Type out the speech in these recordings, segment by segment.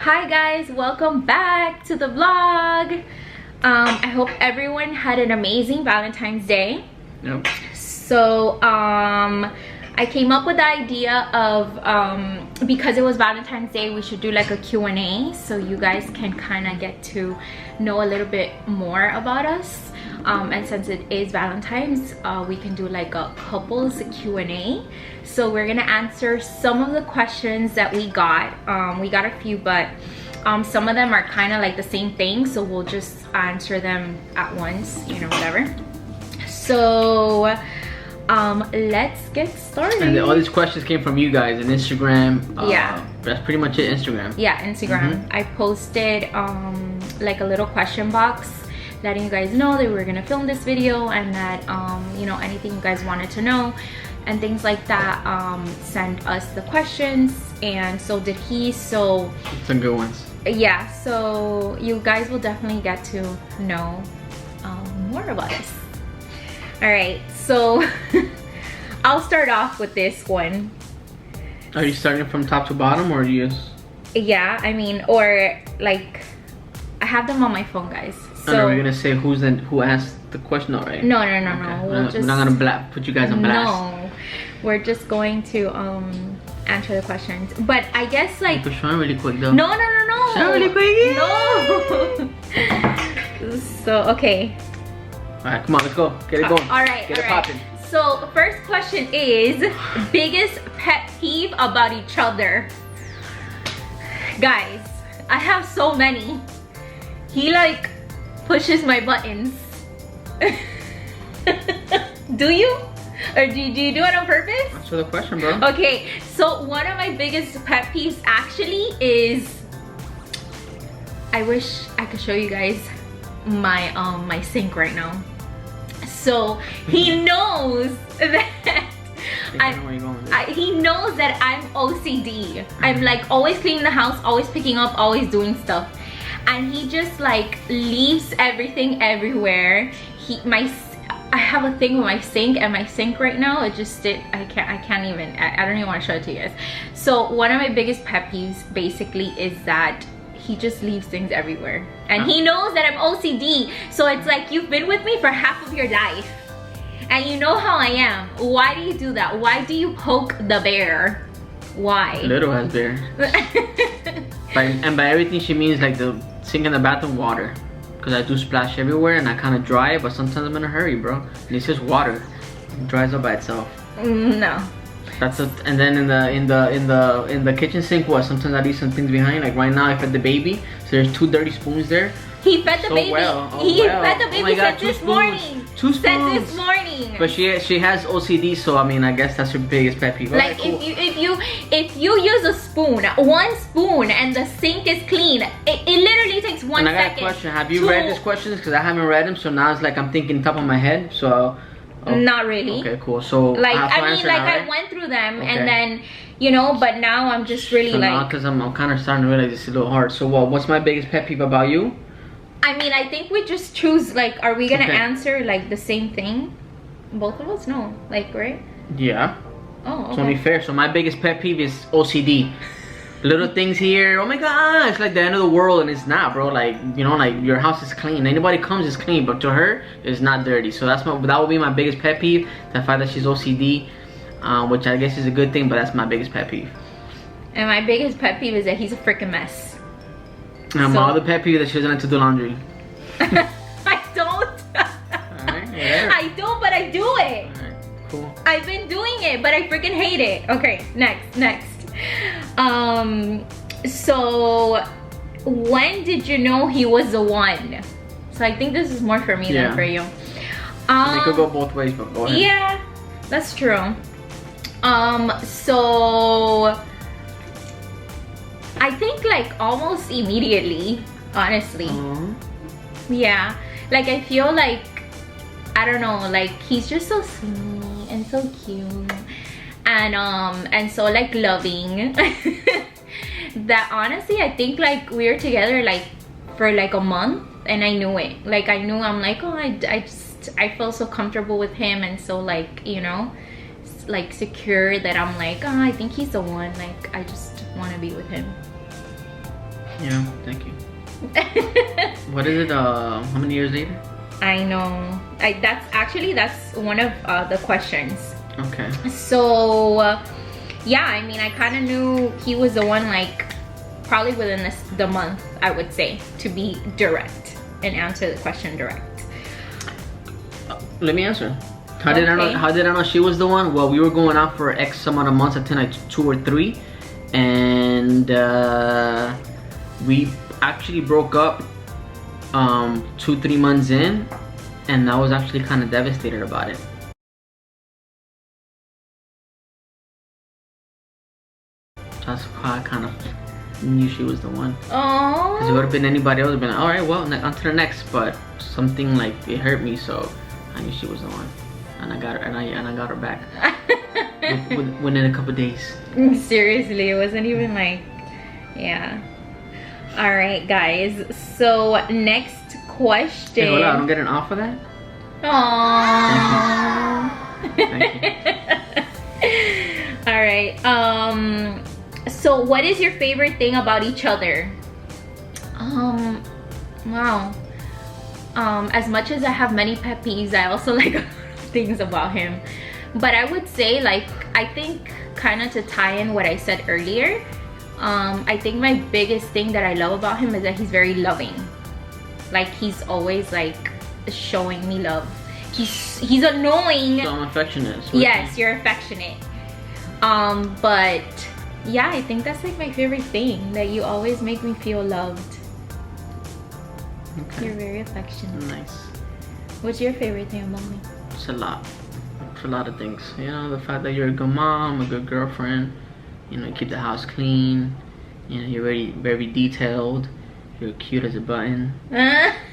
Hi guys, welcome back to the vlog. I hope everyone had an amazing Valentine's Day. Yep. So I came up with the idea of because it was Valentine's Day, we should do like a Q&A so you guys can kind of get to know a little bit more about us. And since it is Valentine's, we can do like a couples Q&A. So we're gonna answer some of the questions that we got. We got a few, but some of them are kind of like the same thing, so we'll just answer them at once, you know, whatever. So let's get started. And all these questions came from you guys on Instagram. Yeah, that's pretty much it. Instagram. Yeah, Instagram. I posted like a little question box letting you guys know that we were gonna film this video, and that you know, anything you guys wanted to know and things like that, send us the questions, and so did he. So some good ones. Yeah, so you guys will definitely get to know more about us. All right, so I'll start off with this one. Are you starting from top to bottom, or you just... Yeah, I mean, or like, I have them on my phone, guys. So are we gonna say who asked the question already? No. Okay. We're not gonna put you guys on blast. No, we're just going to answer the questions. But I guess like... Show it really quick though. No. Show it really quick. No. So okay. Alright, come on, let's go. Get it going. Alright, Get it popping. So first question is biggest pet peeve about each other. Guys, I have so many. He like pushes my buttons. Do you? Or do you do it on purpose? Answer the question, bro. Okay, so one of my biggest pet peeves actually is, I wish I could show you guys my my sink right now. So he knows that he knows that I'm OCD. I'm like always cleaning the house, always picking up, always doing stuff, and he just like leaves everything everywhere. I have a thing with my sink, and my sink right now, it just I can't even, I don't even want to show it to you guys. So one of my biggest pet peeves basically is that he just leaves things everywhere, and he knows that I'm OCD. So it's like, you've been with me for half of your life and you know how I am. Why do you do that? Why do you poke the bear? Why? Little has bear. And by everything she means like the sink in the bathroom water, because I do splash everywhere and I kind of dry it, but sometimes I'm in a hurry, bro, and it's just water. It dries up by itself. No. And then in the kitchen sink, what? Sometimes I leave some things behind. Like right now, I fed the baby, so there's 2 dirty spoons there. He fed the baby. He fed the baby since this morning. 2 spoons. Since this morning. But she has OCD, so I mean, I guess that's her biggest pet peeve. Like, cool. if you use a spoon, 1 spoon, and the sink is clean, it literally takes 1 second. And I got a question. Have you read these questions? Because I haven't read them, so now it's like I'm thinking top of my head. So. Oh, not really. Okay, cool. So like, I mean, like, right? I went through them, and then, you know, but now I'm just really like, because I'm kind of starting to realize it's a little hard. So what's my biggest pet peeve about you? I mean, I think we just choose, like, are we gonna answer like the same thing? Both of us? No, like, right? Yeah. Oh, okay. It's only fair. So my biggest pet peeve is OCD. Little things here, oh my god, it's like the end of the world, and it's not, bro. Like, you know, like, your house is clean, anybody comes is clean, but to her it's not dirty. So that would be my biggest pet peeve, the fact that she's OCD, which I guess is a good thing, but that's my biggest pet peeve. And my biggest pet peeve is that he's a freaking mess. And my other pet peeve is that she doesn't like to do laundry. I don't. Alright, I don't, but I do it. Alright, cool. I've been doing it, but I freaking hate it. Okay, next. So when did you know he was the one? So I think this is more for me than for you. It could go both ways, but go ahead. Yeah, that's true. So I think like almost immediately, honestly. Yeah, like I feel like, I don't know, like he's just so sweet and so cute, and so like loving. That honestly, I think like we were together like for like a month, and I knew it. Like I knew, I'm like, oh, I feel so comfortable with him, and so like, you know, like secure that I'm like, oh, I think he's the one. Like I just want to be with him. Yeah, thank you. What is it? How many years later? I know. That's one of the questions. Okay. So yeah, I mean, I kind of knew he was the one, like probably within the month, I would say, to be direct and answer the question direct. Let me answer. How did I know she was the one? Well, we were going out for X amount of months, I think like 2 or 3, and we actually broke up 2-3 months in, and I was actually kind of devastated about it. That's how I kind of knew she was the one. Oh. Because it would have been anybody else, would have been like, all right, well, on to the next. But something like it hurt me, so I knew she was the one, and I got her, and I got her back within a couple days. Seriously, it wasn't even like, yeah. All right, guys. So next question. Hey, hold on, I don't get an off for that. Aww. Thank you. All right. So what is your favorite thing about each other? Wow. As much as I have many pet peeves, I also like a lot of things about him. But I would say, like, I think kind of to tie in what I said earlier, I think my biggest thing that I love about him is that he's very loving. Like, he's always like showing me love. He's annoying. So I'm affectionate. Yes, you're affectionate. But yeah, I think that's like my favorite thing, that you always make me feel loved. Okay. You're very affectionate. Nice. What's your favorite thing about me? It's a lot. It's a lot of things. You know, the fact that you're a good mom, a good girlfriend. You know, you keep the house clean. You know, you're very, very detailed. You're cute as a button.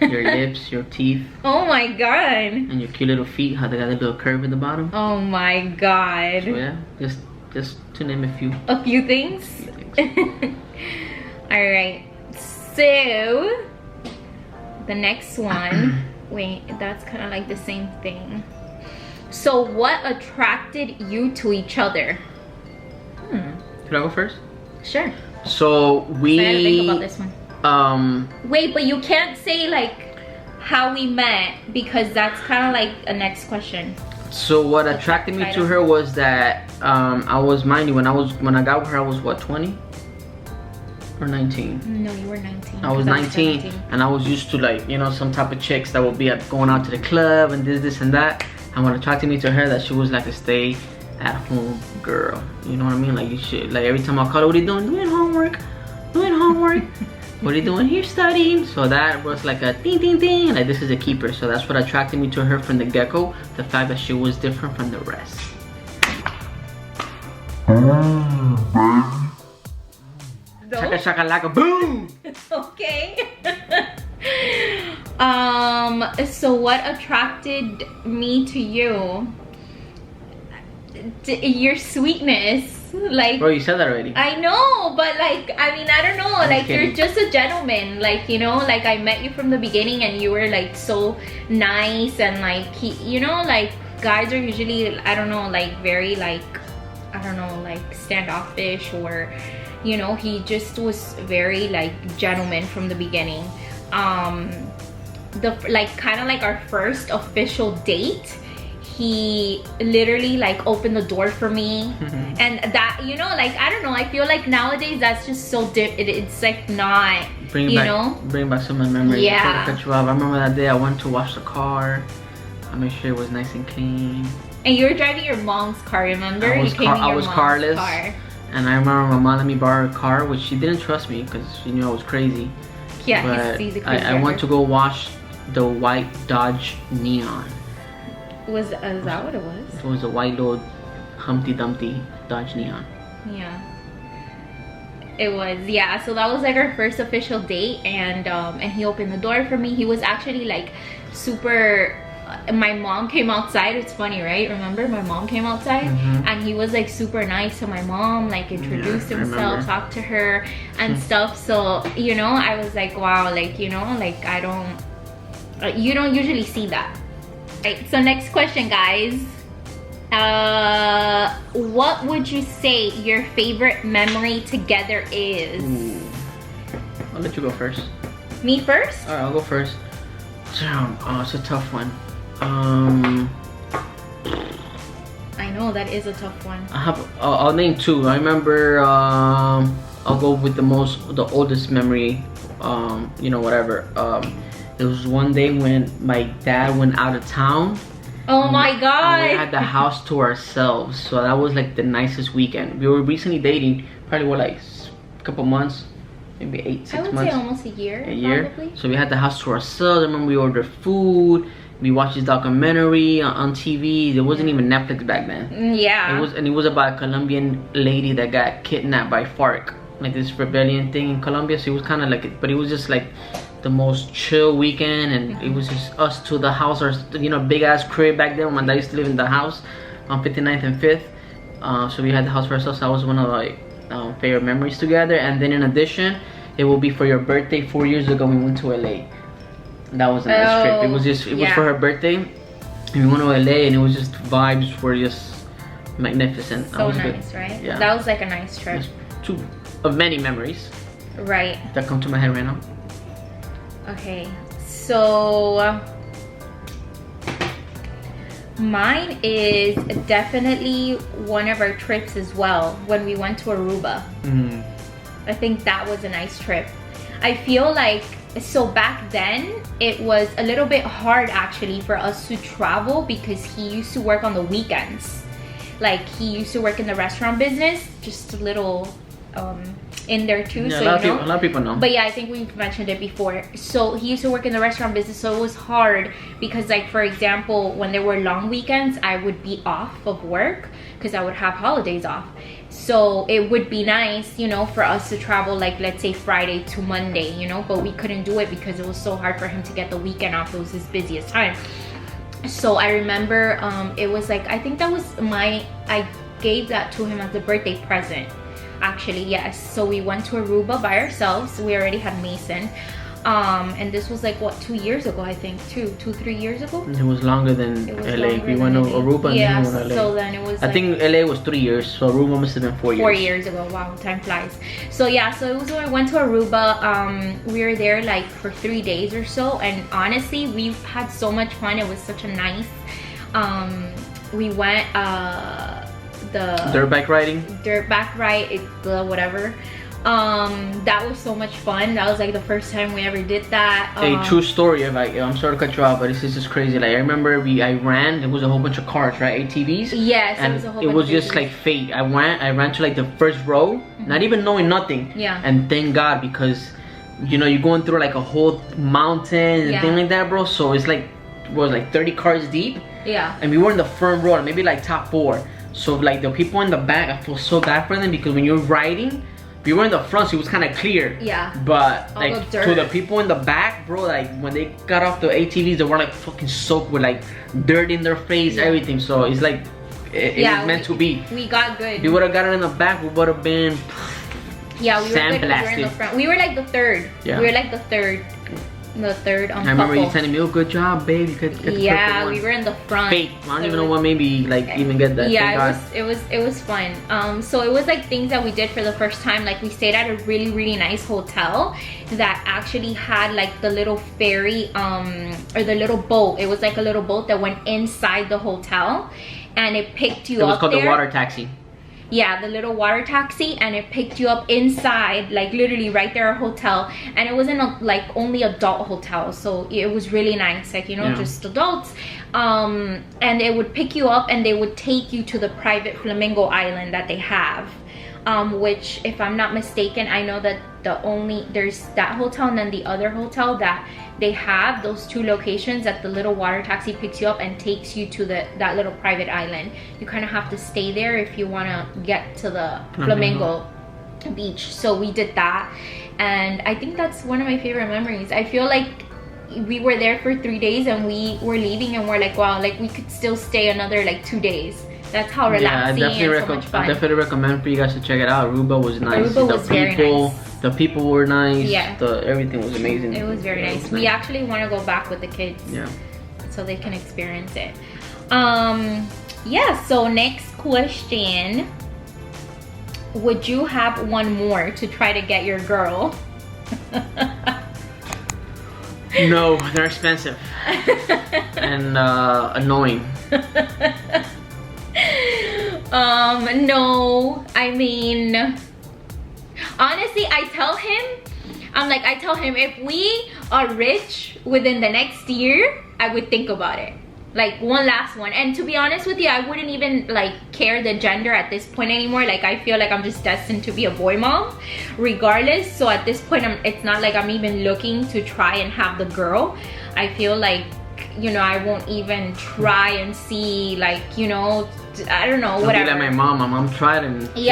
Your lips, your teeth. Oh my god. And your cute little feet, how they got a little curve in the bottom. Oh my god. So yeah, just to name a few. A few things? Alright. So the next one. Wait, that's kind of like the same thing. So what attracted you to each other? Could I go first? Sure. So we I gotta think about this one. Wait, but you can't say like how we met, because that's kind of like a next question. So what attracted me to her was that I was, mind you, when I got with her, I was what, 20 or 19? No, you were 19. I was 19, and I was used to, like, you know, some type of chicks that would be going out to the club and this and that. And what attracted me to her, that she was like a stay at home girl. You know what I mean? Like, you should, like, every time I call her, what are you doing? Doing homework. What are you doing here? Studying. So that was like a ding ding ding, like, this is a keeper. So that's what attracted me to her from the get-go, the fact that she was different from the rest. Shaka shaka laka boom. Okay. So what attracted me to you? Your sweetness. Like, bro, you said that already. I know, but like, I mean, I don't know, like, you're just a gentleman, like, you know, like, I met you from the beginning and you were like so nice, and like, you know, like, guys are usually, I don't know, like, very like, I don't know, like standoffish, or, you know, he just was very like gentleman from the beginning. Like, kind of like our first official date, he literally like opened the door for me. And that, you know, like, I don't know, I feel like nowadays that's just so it's like not, bring back some of the memories. Yeah. To cut you off. I remember that day I went to wash the car. I made sure it was nice and clean. And you were driving your mom's car, remember? I was carless. And I remember my mom let me borrow her car, which she didn't trust me because she knew I was crazy. Yeah, but he's a crazy I went to go wash the white Dodge Neon. Is that what it was? It was a white little Humpty Dumpty Dodge Neon. Yeah. It was, yeah. So that was like our first official date, and he opened the door for me. He was actually like super. My mom came outside. It's funny, right? Remember, my mom came outside, and he was like super nice to my mom, like introduced himself, talked to her and stuff. So, you know, I was like, wow, like, you know, like, you don't usually see that. Right, so next question, guys. What would you say your favorite memory together is? I'll let you go first. Me first? Alright, I'll go first. Damn, oh, it's a tough one. I know that is a tough one. I'll name two. I remember, I'll go with the oldest memory, you know, whatever. There was one day when my dad went out of town. Oh my god! And we had the house to ourselves, so that was like the nicest weekend. We were recently dating, probably what, like a couple months, maybe 6 months. I would say almost a year. A year. Probably. So we had the house to ourselves. I remember we ordered food. We watched this documentary on TV. There wasn't even Netflix back then. Yeah. It was about a Colombian lady that got kidnapped by FARC, like this rebellion thing in Colombia. So it was kind of like, but it was just like the most chill weekend, and it was just us to the house, or you know, big ass crib back then when my dad used to live in the house on 59th and 5th. So we had the house for ourselves. That was one of my favorite memories together. And then in addition, it will be for your birthday 4 years ago. We went to LA. That was a nice trip. It was just was for her birthday, and we went to LA, and it was just vibes were just magnificent. So nice, right? Yeah, that was like a nice trip. Two of many memories, right, that come to my head right now. Okay, so mine is definitely one of our trips as well, when we went to Aruba. I think that was a nice trip. I feel like, so back then it was a little bit hard actually for us to travel, because he used to work on the weekends. Like, he used to work in the restaurant business, just a little in there too. Yeah, so a lot of people know. But yeah, I think we've mentioned it before. So he used to work in the restaurant business, so it was hard because, like, for example, when there were long weekends, I would be off of work because I would have holidays off. So it would be nice, you know, for us to travel, like, let's say Friday to Monday, you know, but we couldn't do it because it was so hard for him to get the weekend off. It was his busiest time. So I remember it was like, I think that was I gave that to him as a birthday present. Actually, yes. So we went to Aruba by ourselves. We already had Mason, and this was like, what, 2 years ago, I think. 3 years ago. It was longer than LA. We went to Aruba, and then we went to LA. So then it was, I think LA was 3 years, so Aruba must have been 4 years. 4 years ago. Wow, time flies. So yeah, so it was when we went to Aruba. We were there like for 3 days or so, and honestly, we had so much fun. It was such a nice. We went the dirt bike riding, whatever. That was so much fun. That was like the first time we ever did that. A true story. I'm sorry to cut you off, but this is just crazy. Like, I remember I ran. It was a whole bunch of cars, right? ATVs. Yes, and it was a whole bunch. It was of just ATVs. like fate. I ran to like the first row, not even knowing nothing. Yeah. And thank God, because you know, you're going through like a whole mountain and thing like that, bro. So it's like, it was like 30 cars deep. Yeah. And we were in the front row, maybe like top 4. So like the people in the back, I feel so bad for them, because when you're riding, we were in the front, so it was kind of clear. Yeah. But all like the to the people in the back, bro, like when they got off the ATVs, they were like fucking soaked with like dirt in their face, everything. So it's like it was meant to be. We got good. If we would have gotten in the back, we would have been yeah, we were good. We were in the front. We were like the third. Yeah. We were like the third. The third I remember you telling me, "Oh, good job, babe. You could get the yeah, one." we were in the front. Fate. I don't even know what made me like even get that. Yeah, it was fun. So it was like things that we did for the first time. Like, we stayed at a really, really nice hotel that actually had like the little ferry or the little boat. It was like a little boat that went inside the hotel, and it picked you up. It was called there. the water taxi. Yeah, the little water taxi, and it picked you up inside, like literally right there, our hotel. And it wasn't like only adult hotel, so it was really nice, like, you know, just adults. And it would pick you up, and they would take you to the private flamingo island that they have, which, if I'm not mistaken, I know that there's that hotel, and then the other hotel that they have, those 2 locations that the little water taxi picks you up and takes you to that little private island. You kind of have to stay there if you want to get to the flamingo beach. So we did that, and I think that's one of my favorite memories. I feel like we were there for 3 days, and we were leaving, and we're like, wow, like we could still stay another like 2 days. That's how relaxing and so much fun. I definitely recommend for you guys to check it out. Aruba was nice. Aruba was very nice. The people were nice. Yeah. Everything was amazing. It was very nice. We actually want to go back with the kids. Yeah. So they can experience it. Yeah, so next question. Would you have one more to try to get your girl? No, they're expensive and annoying. No, I mean, honestly, I tell him if we are rich within the next year, I would think about it. Like one last one. And to be honest with you, I wouldn't even like care the gender at this point anymore. Like I feel like I'm just destined to be a boy mom regardless. So at this point, it's not like I'm even looking to try and have the girl. I feel like, you know, I won't even try and see, like, you know, I don't know, whatever. Like my mom tried and she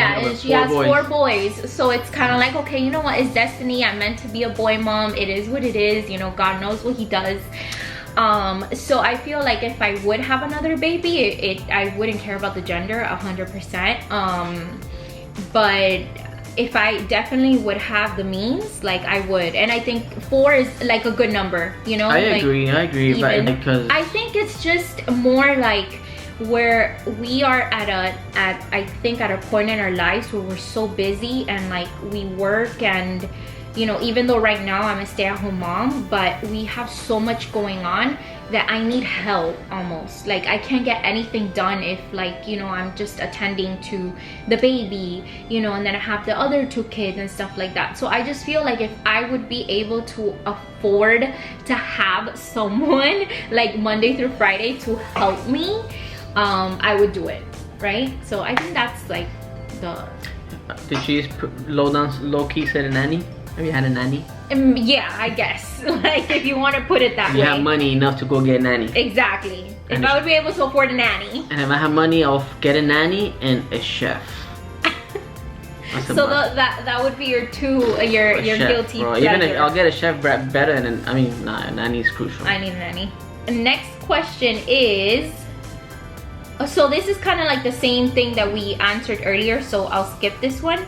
has 4 boys. So it's kind of like, okay, you know what, it's destiny. I'm meant to be a boy mom. It is what it is. You know, God knows what he does. So I feel like if I would have another baby, I wouldn't care about the gender 100%. But if I definitely would have the means, like I would. And I think 4 is like a good number, you know? I agree, because I think it's just more like where we are at I think at a point in our lives where we're so busy and like we work, and you know, even though right now I'm a stay-at-home mom, but we have so much going on that I need help almost. Like I can't get anything done if, like, you know, I'm just attending to the baby, you know, and then I have the other 2 kids and stuff like that. So I just feel like if I would be able to afford to have someone like Monday through Friday to help me, I would do it, right? So I think that's like the... Did she just low-key said a nanny? Have you had a nanny? Yeah, I guess. Like if you want to put it that way. You have money enough to go get a nanny. Exactly. If I would be able to afford a nanny. And if I have money, I'll get a nanny and a chef. So that would be your your chef, guilty bro. pleasure. Even if I'll get a chef better than, I mean, nah, a nanny is crucial. I need a nanny. Next question is, so this is kind of like the same thing that we answered earlier, so I'll skip this one.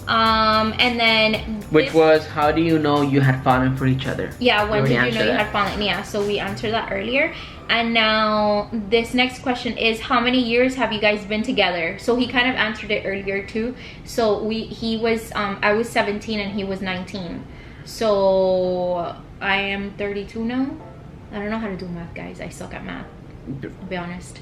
And then which was, how do you know you had fallen for each other? Yeah, when did you know you had fallen? Yeah, so we answered that earlier. And now this next question is, how many years have you guys been together? So he kind of answered it earlier too. So he was I was 17 and he was 19. So I am 32 now. I don't know how to do math, guys. I suck at math, I'll be honest.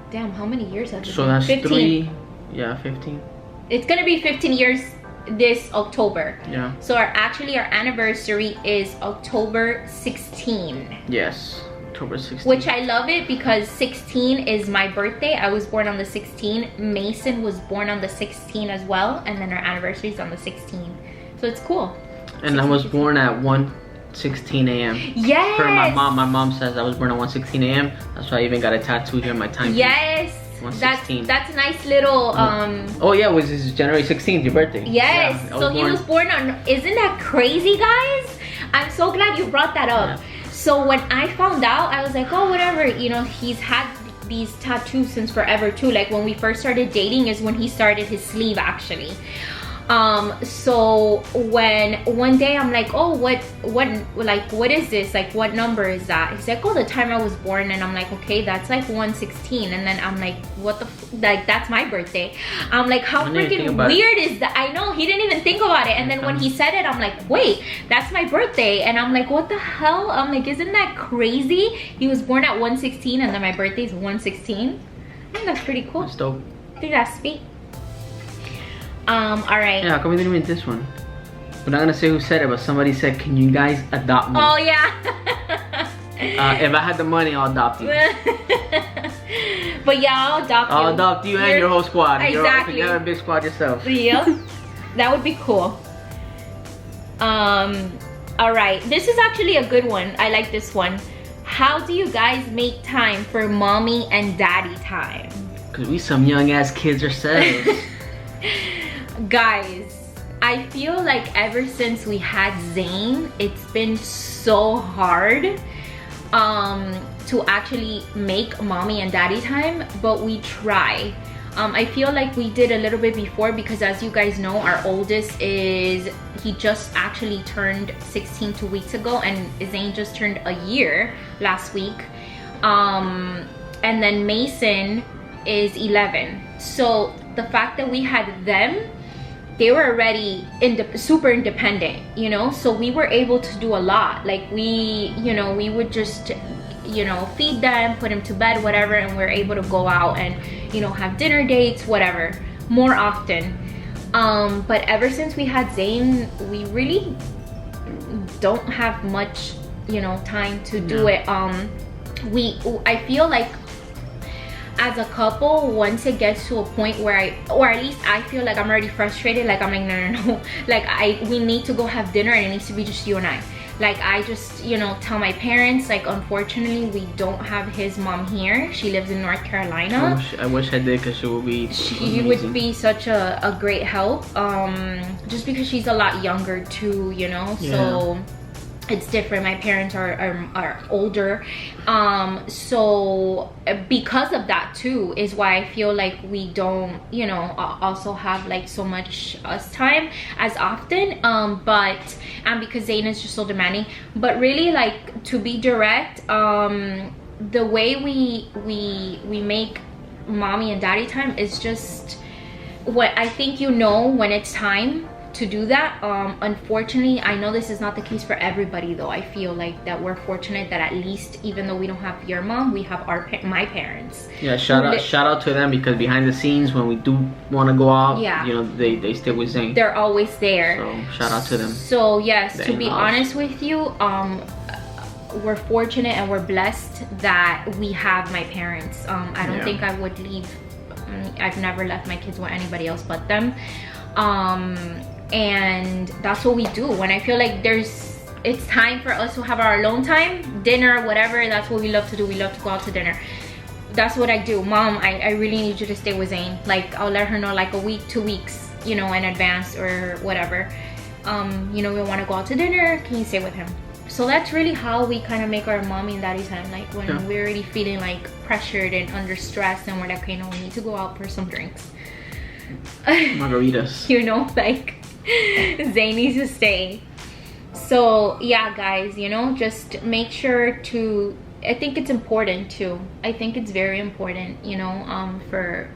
Damn, how many years have you been? So that's 15. 15. It's gonna be 15 years this October. Yeah. So our anniversary is October 16. Yes, October 16. Which I love it because 16 is my birthday. I was born on the 16th. Mason was born on the 16th as well, and then our anniversary is on the 16th. So it's cool. And I was born at 1:16 a.m. Yes. Per my mom. My mom says I was born at 1:16 a.m. That's why I even got a tattoo here on my timepiece. Yes. That's a nice little oh yeah, it was January 16th, your birthday. Yes. Yeah, so he was born on, isn't that crazy, guys? I'm so glad you brought that up. Yeah. So when I found out, I was like, oh, whatever, you know, he's had these tattoos since forever too. Like when we first started dating is when he started his sleeve actually. So when one day I'm like, oh, what is this? Like, what number is that? He's like, oh, the time I was born. And I'm like, okay, that's like 1:16. And then I'm like, what the like, that's my birthday. I'm like, how freaking weird is that? I know, he didn't even think about it. And then when he said it, I'm like, wait, that's my birthday. And I'm like, what the hell? I'm like, isn't that crazy? He was born at 1:16 and then my birthday is 1:16. I think that's pretty cool. That's dope. I think that's sweet. All right. Yeah, how come we didn't read this one? We're not gonna say who said it, but somebody said, can you guys adopt me? Oh yeah. If I had the money, I'll adopt you. But yeah, I'll adopt you. I'll adopt you and your whole squad. Exactly. You have a big squad yourself. Yeah, that would be cool. All right, this is actually a good one. I like this one. How do you guys make time for mommy and daddy time? Cause we some young ass kids ourselves. Guys, I feel like ever since we had Zane, it's been so hard to actually make mommy and daddy time, but we try. I feel like we did a little bit before because, as you guys know, our oldest he just actually turned 16 2 weeks ago, and Zane just turned a year last week. And then Mason is 11. So the fact that we had them they were already super independent, you know, so we were able to do a lot. Like we, you know, we would just, you know, feed them, put them to bed, whatever, and we're able to go out and, you know, have dinner dates, whatever, more often. But ever since we had Zane, we really don't have much, you know, time to do it. I feel like as a couple, once it gets to a point where or at least I feel like I'm already frustrated, like I'm like, no, like we need to go have dinner and it needs to be just you and I. Like I just, you know, tell my parents, like unfortunately we don't have his mom here. She lives in North Carolina. I wish I did, because she would be she would be such a great help, just because she's a lot younger too, you know. So it's different. My parents are older, so because of that too is why I feel like we don't, you know, also have like so much us time as often, but because Zane is just so demanding. But really, like, to be direct, the way we make mommy and daddy time is just what I think, you know, when it's time to do that. Unfortunately, I know this is not the case for everybody though. I feel like that we're fortunate that at least, even though we don't have your mom, we have my parents. Yeah, shout out to them, because behind the scenes when we do want to go out, you know, they stay with Zane. They're always there. So shout out to them. So yes, to be honest with you, we're fortunate and we're blessed that we have my parents. I don't think I would leave. I've never left my kids with anybody else but them. And that's what we do when I feel like it's time for us to have our alone time, dinner, whatever. That's what we love to do. We love to go out to dinner. That's what I do. Mom, I really need you to stay with Zane. Like, I'll let her know like a week, 2 weeks, you know, in advance or whatever. You know, we want to go out to dinner, can you stay with him? So that's really how we kind of make our mommy and daddy time. Like when we're already feeling like pressured and under stress, and we're like, okay, no, we need to go out for some drinks. Margaritas. You know, like Zane needs to stay. So yeah, guys, you know, just make sure to, I think it's important too. I think it's very important, you know, for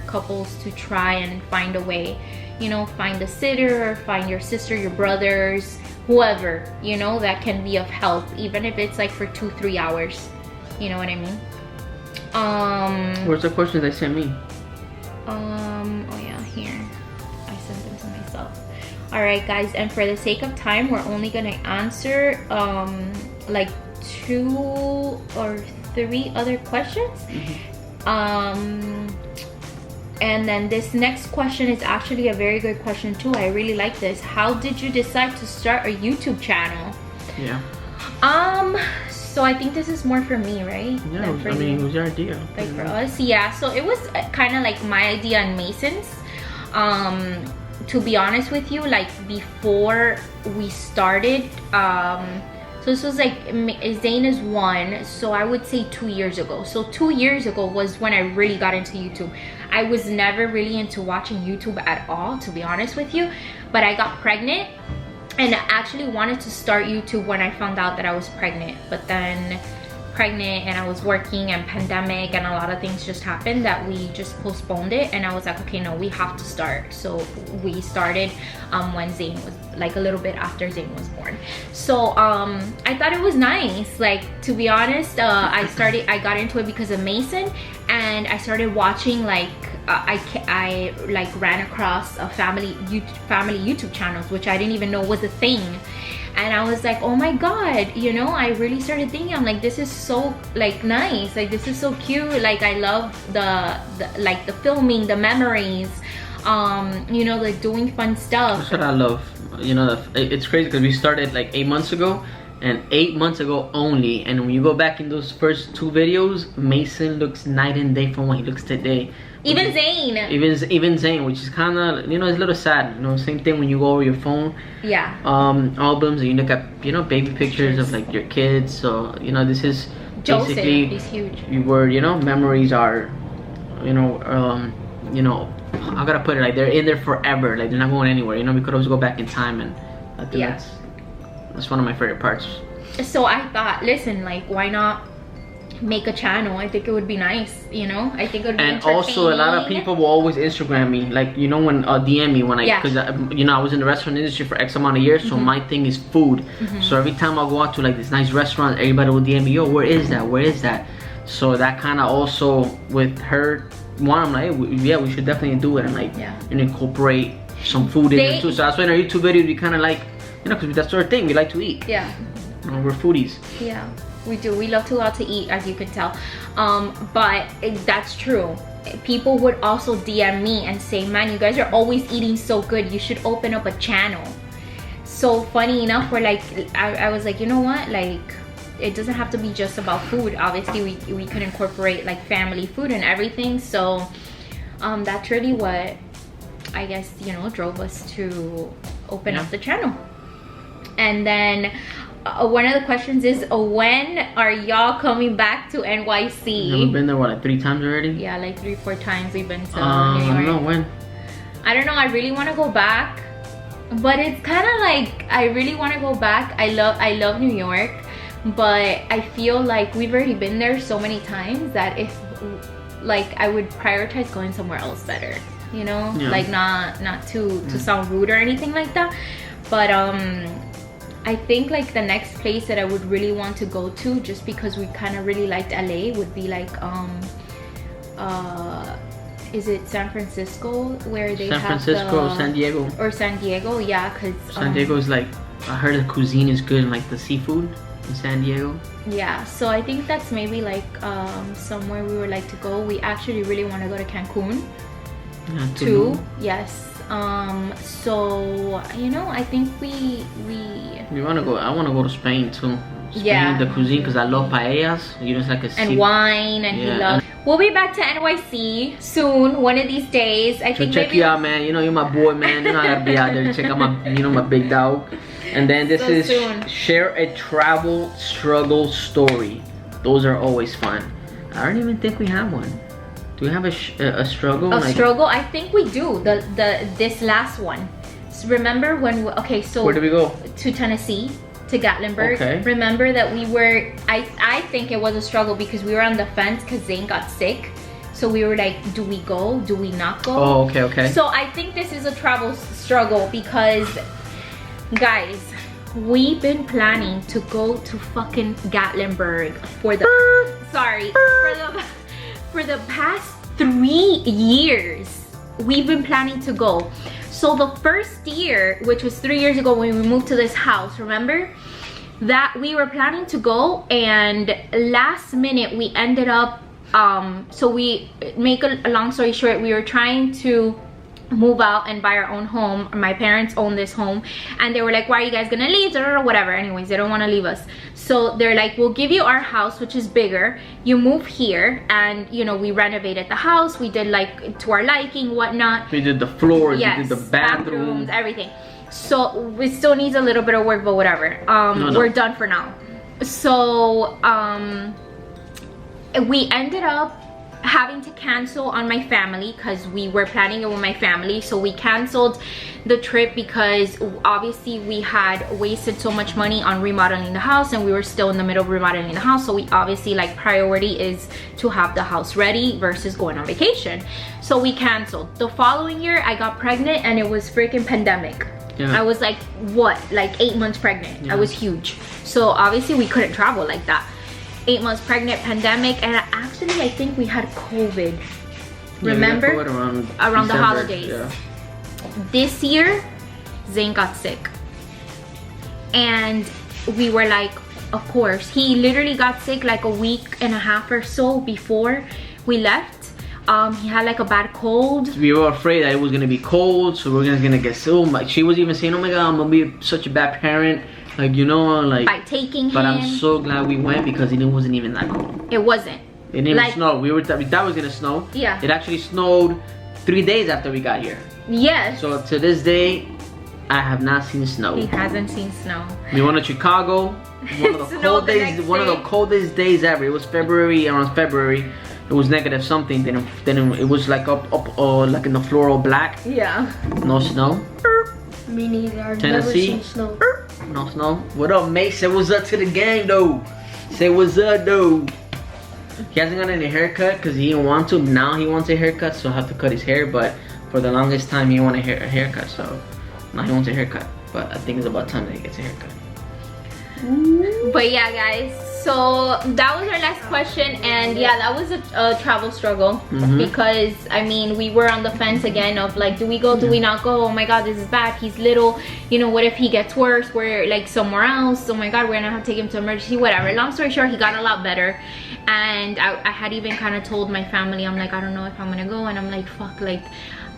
couples to try and find a way, you know, find a sitter, find your sister, your brothers, whoever, you know, that can be of help, even if it's like for 2-3 hours. You know what I mean? Where's the questions they sent me? Oh yeah, here. I sent them to myself. Alright guys, and for the sake of time, we're only gonna answer like 2 or 3 other questions. And then this next question is actually a very good question too. I really like this. How did you decide to start a YouTube channel? Yeah. So I think this is more for me, right? Yeah, I mean, it was your idea. Like for us, yeah. So it was kind of like my idea and Mason's. To be honest with you, like before we started, so this was like, Zane is 1, so I would say 2 years ago. So 2 years ago was when I really got into YouTube. I was never really into watching YouTube at all, to be honest with you. But I got pregnant, and I actually wanted to start YouTube when I found out that I was pregnant. But then pregnant and I was working and pandemic and a lot of things just happened that we just postponed it, and I was like, okay, no, we have to start. So we started when Zane was like a little bit after Zane was born. So I thought it was nice, like, to be honest. I got into it because of Mason, and I started watching like I like ran across a family YouTube channels, which I didn't even know was a thing. And I was like, oh my god, you know, I really started thinking, I'm like, this is so like nice, like this is so cute, like I love the like the filming, the memories, you know, like doing fun stuff. That's what I love. You know, it's crazy because we started like 8 months ago, and 8 months ago only, and when you go back in those first 2 videos, Mason looks night and day from what he looks today. Even Zane. Even Zane, which is kind of, you know, it's a little sad. You know, same thing when you go over your phone. Yeah. Albums, and you look at, you know, baby pictures of like your kids. So, you know, this is Joseph, basically, he's huge. You were, you know, memories are, you know, I gotta put it like they're in there forever. Like they're not going anywhere. You know, we could always go back in time, and I think that's one of my favorite parts. So I thought, listen, like, why not make a channel. I think it would be nice, you know. I think it would be and also a lot of people will always Instagram me, like, you know, when DM me when I, because you know, I was in the restaurant industry for X amount of years, so my thing is food. So every time I go out to like this nice restaurant, everybody will DM me, yo, where is that? So that kind of also with her one, I'm like, hey, yeah, we should definitely do it and like and incorporate some food in it too. So that's why in our YouTube videos we kind of like, you know, because that's our thing, we like to eat. Yeah. You know, we're foodies. Yeah, we do. We love to go out to eat, as you can tell. But that's true. People would also DM me and say, man, you guys are always eating so good. You should open up a channel. So funny enough, we're like, I was like, you know what? Like, it doesn't have to be just about food. Obviously, we could incorporate like family food and everything. So that's really what, I guess, you know, drove us to open up the channel. And then one of the questions is, when are y'all coming back to NYC? Never been there, what, like 3 times already? Yeah, like 3 or 4 times we've been to New York. I don't know when. I don't know, I really want to go back, but it's kind of like, I really want to go back. I love New York, but I feel like we've already been there so many times that if, like, I would prioritize going somewhere else better, you know? Like, not to sound rude or anything like that, but I think like the next place that I would really want to go to, just because we kind of really liked LA, would be like is it San Francisco, where they San Francisco, San Diego, or San Diego? Yeah, because San Diego is like, I heard the cuisine is good, and like the seafood in San Diego. Yeah, so I think that's maybe like somewhere we would like to go. We actually really want to go to Cancun too. Yes. So, you know, I think we want to go. I want to go to Spain too. Spain, yeah, the cuisine, because I love paellas. You know, it's like a and wine, and he loves. We'll be back to NYC soon, one of these days. I think check you out, man. You know, you're my boy, man. You know, I gotta be out there. Check out my, you know, my big dog. And then this is share a travel struggle story. Those are always fun. I don't even think we have one. Do we have a struggle? Struggle? I think we do. This last one. So remember when? So where did we go? To Tennessee, to Gatlinburg. Okay. Remember that we were. I think it was a struggle because we were on the fence because Zane got sick. So we were like, do we go? Do we not go? Oh, okay. So I think this is a travel struggle because, guys, we've been planning to go to fucking Gatlinburg for the for the past 3 years. We've been planning to go. So the first year, which was 3 years ago when we moved to this house, remember? That we were planning to go, and last minute we ended up, so we make a long story short, we were trying to move out and buy our own home. My parents own this home, and they were like, why are you guys gonna leave, or whatever. Anyways, they don't want to leave us, so they're like, we'll give you our house, which is bigger, you move here. And you know, we renovated the house, we did like to our liking, whatnot. We did the floors, we did the bathrooms, everything. So it still needs a little bit of work, but whatever. We're done for now. So we ended up having to cancel on my family because we were planning it with my family. So we canceled the trip because obviously we had wasted so much money on remodeling the house, and we were still in the middle of remodeling the house. So we obviously, like, priority is to have the house ready versus going on vacation. So we canceled. The following year I got pregnant, and it was freaking pandemic. I was like, what, like 8 months pregnant. I was huge, so obviously we couldn't travel like that. 8 months pregnant, pandemic, and actually I think we had COVID. Remember? COVID around the holidays. This year, Zane got sick, and we were like, of course. He literally got sick like a week and a half or so before we left. He had like a bad cold. We were afraid that it was gonna be cold, so we're gonna get sick. Like, she was even saying, oh my god, I'm gonna be such a bad parent, like, you know, like, by taking him. But I'm so glad we went because it wasn't even that cold. It wasn't. It didn't even snow. We thought it was gonna snow. Yeah. It actually snowed 3 days after we got here. Yes. So to this day, I have not seen snow. He hasn't seen snow. We went to Chicago. One of the cold days. One of the coldest days ever. It was February. Around February, it was negative something. Then it was like up like in the floor all black. Yeah. No snow. Me neither. I've Tennessee. never seen snow. No snow. What up, mate? Say what's up to the gang, though. Say what's up, though. He hasn't got any haircut because he didn't want to. Now he wants a haircut, so I have to cut his hair. But for the longest time, he wanted a haircut, so now he wants a haircut. But I think it's about time that he gets a haircut. But yeah, guys, so that was our last question, and yeah, that was a travel struggle because I mean, we were on the fence again of like, do we go, do we not go? Oh my god, this is bad, he's little, you know, what if he gets worse, we're like somewhere else, oh my god, we're gonna have to take him to emergency, whatever. Long story short, he got a lot better, and I had even kind of told my family, I'm like, I don't know if I'm gonna go, and I'm like, fuck, like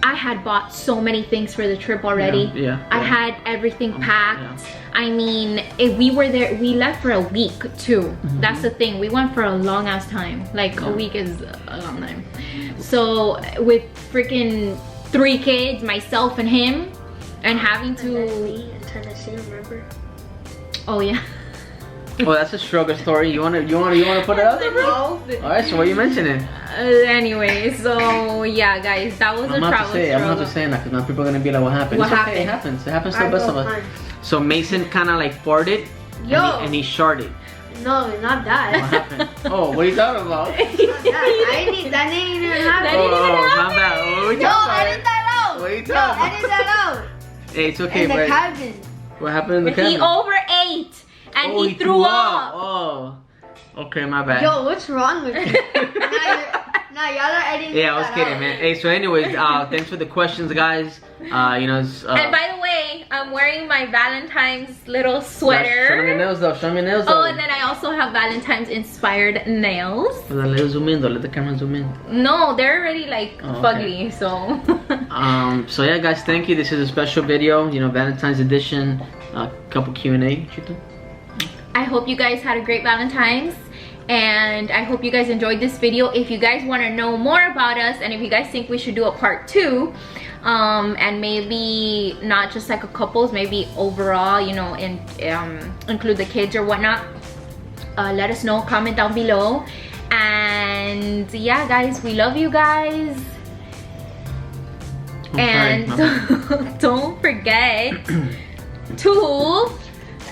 I had bought so many things for the trip already. I had everything packed. I mean, if we were there, we left for a week too. That's the thing. We went for a long ass time. Like a week is a long time. So with freaking 3 kids, myself and him, and having to. And then me in Tennessee, remember? Oh yeah. Oh, that's a struggle story. You wanna put it out there, bro? All right. So what are you mentioning? Anyway, so yeah, guys, that was a travel struggle. I'm not just saying that because now people are gonna be like, what happened? What It's happened? Okay, it happens. It happens to the best of us. So Mason kind of like farted. Yo. And he sharted. No, not What that. happened? Oh, what are you talking about? Not that. That didn't even happen. Oh, my bad. What are you Yo, talking about? edit that out. What are you Yo, talking edit that out. Hey, it's okay, In the but cabin. what happened in the cabin? He overate and Oh, he threw up. Oh, okay, my bad. Yo, what's wrong with you? Nah, y'all are editing Yeah, I was that kidding, out. man. Hey, so anyways, thanks for the questions, guys. You know, it's, And by the way, I'm wearing my Valentine's little show me your sweater. nails though. Show me your nails though. Oh, and then I also have Valentine's inspired nails. Let it zoom in though. Let the camera zoom in. No, they're already like Oh, fugly, so. So yeah, guys, thank you. This is a special video. You know, Valentine's edition. Couple Q&A. I hope you guys had a great Valentine's, and I hope you guys enjoyed this video. If you guys want to know more about us, and if you guys think we should do a part 2, and maybe not just like a couples, maybe overall, you know, and include the kids or whatnot, let us know. Comment down below. And yeah, guys, we love you guys. And don't forget to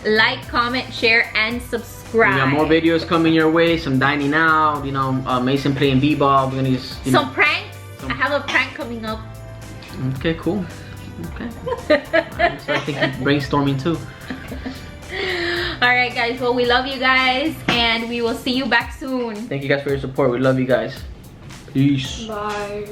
like, comment, share, and subscribe. We got more videos coming your way. Some dining out. You know, Mason playing b-ball. We're gonna use some pranks. I have a prank coming up. Okay, cool. Okay. Right, so I think he's brainstorming too. Alright, guys. Well, we love you guys, and we will see you back soon. Thank you guys for your support. We love you guys. Peace. Bye.